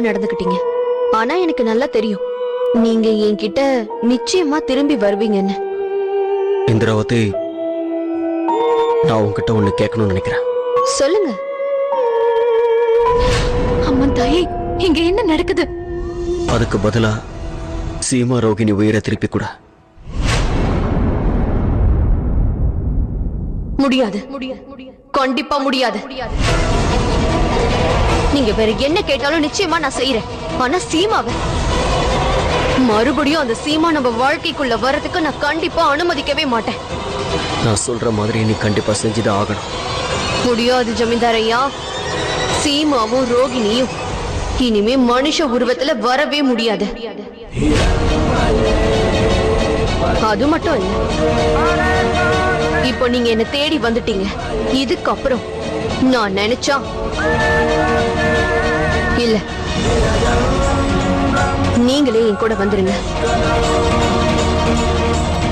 நடந்துக்கிட்டீங்க. ஆனா எனக்கு நல்லா தெரியும் நீங்க என்கிட்ட நிச்சயமா திரும்பி வருவீங்கன்னு. இந்திராவதி, நான் உன்கிட்ட ஒண்ணு கேட்கணும்னு நினைக்கிறேன். சொல்லுங்க. அம்மா தாயே, இங்க என்ன நடக்குது? அதுக்கு பதிலா சீமா ரோகிணி உயிரை திருப்பி கூட. முடியாது, கண்டிப்பா முடியாது. நீங்க வேற என்ன கேட்டாலும் நிச்சயமா நான் செய்யறேன். ஆனா சீமாவை மறுபடியும் அந்த சீமா நம்ம வாழ்க்கைக்குள்ள வரதுக்கு நான் கண்டிப்பா அனுமதிக்கவே மாட்டேன். நான் சொல்ற மாதிரி நீ கண்டிப்பா செஞ்சுதான் ஆகணும். முடியாது ஜமீன்தார் ஐயா. சீமாவும் ரோகிணியும் இனிமே மனுஷ உருவத்துல வரவே முடியாது. அது மட்டும் இல்ல, இப்போ நீங்க என்ன தேடி வந்துட்டீங்க. இதுக்கப்புறம் நான் நினைச்சா இல்ல, நீங்களே என் கூட வந்துருங்க.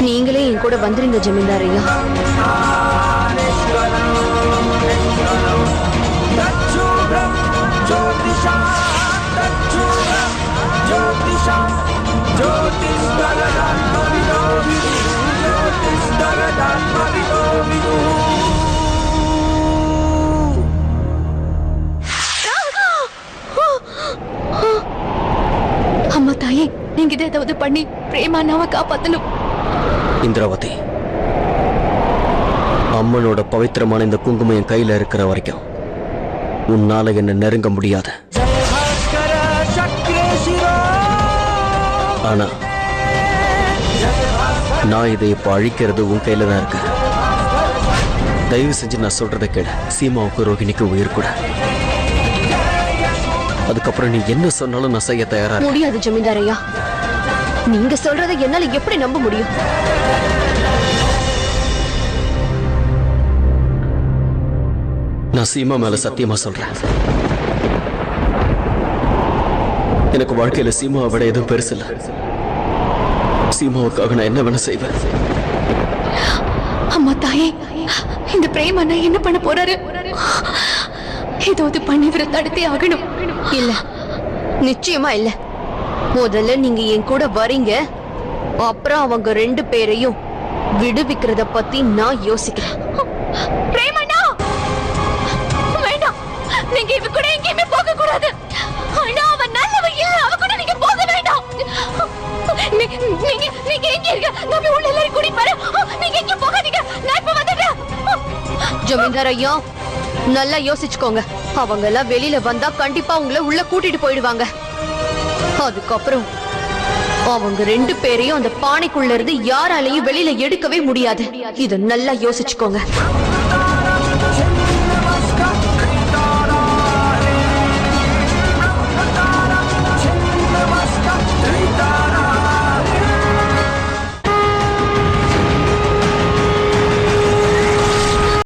நீங்களே என் கூட வந்துருங்க ஜமீன்தார் ஐயா. அம்மா தாயே, நீங்க இதை ஏதாவது பண்ணி பிரேமானாவை காப்பாத்தணும். இந்திராவதி, அம்மனோட பவித்திரமான இந்த குங்குமம் என் கையில இருக்கிற வரைக்கும் உன்னால என்ன நெருங்க முடியாது. ஆனா நான் இதை இப்ப அழிக்கிறது உன் கையில தான் இருக்கு. தயவு செஞ்சு நான் சொல்றதை கேளு. சீமாவுக்கு ரோகிணிக்கு உயிர் கூட. அதுக்கப்புறம் நீ என்ன சொன்னாலும் நான் செய்ய தயாரா. முடியாது ஜமீன்தார் ஐயா. நீங்க சொல்றதை என்னால எப்படி நம்ப முடியும்? நான் சீமா மேல சத்தியமா சொல்றேன். எனக்கு வாழ்க்கையில சீமாவை விட எதுவும் பெருசு இல்ல. சீமாவுக்காக நான் என்ன வேணா செய்வேன். அம்மா தாயே, இந்த பிரேமண்ணா என்ன பண்ண போறாரு? ஏதாவது பண்ணி இவரை தடுத்தே ஆகணும். இல்ல, நிச்சயமா இல்ல. முதல்ல நீங்க என் கூட வரீங்க, அப்புறம் அவங்க ரெண்டு பேரையும் விடுவிக்கிறத பத்தி நான் யோசிக்கிறேன். பிரேமண்ணா, வேண்டாம். நீங்க இவ கூட எங்கேயுமே போக கூடாது. ஆனா அவன் நல்லவ இல்ல. அவ கூட நீங்க போக வேண்டாம். நீங்க எங்க இருக்க? நான் உள்ள எல்லாரும் கூடி பாரு. நீங்க எங்க போகாதீங்க. நான் இப்ப வந்துட்டேன். ஜமீன்தார் ஐயா, நல்லா யோசிச்சுக்கோங்க. அவங்க எல்லாம் வெளியில வந்தா கண்டிப்பா உங்களை உள்ள கூட்டிட்டு போயிடுவாங்க. அதுக்கப்புறம் அவங்க ரெண்டு பேரையும் அந்த பானைக்குள்ள இருந்து யாராலையும் வெளியில எடுக்கவே முடியாது. இத நல்லா யோசிச்சுக்கோங்க.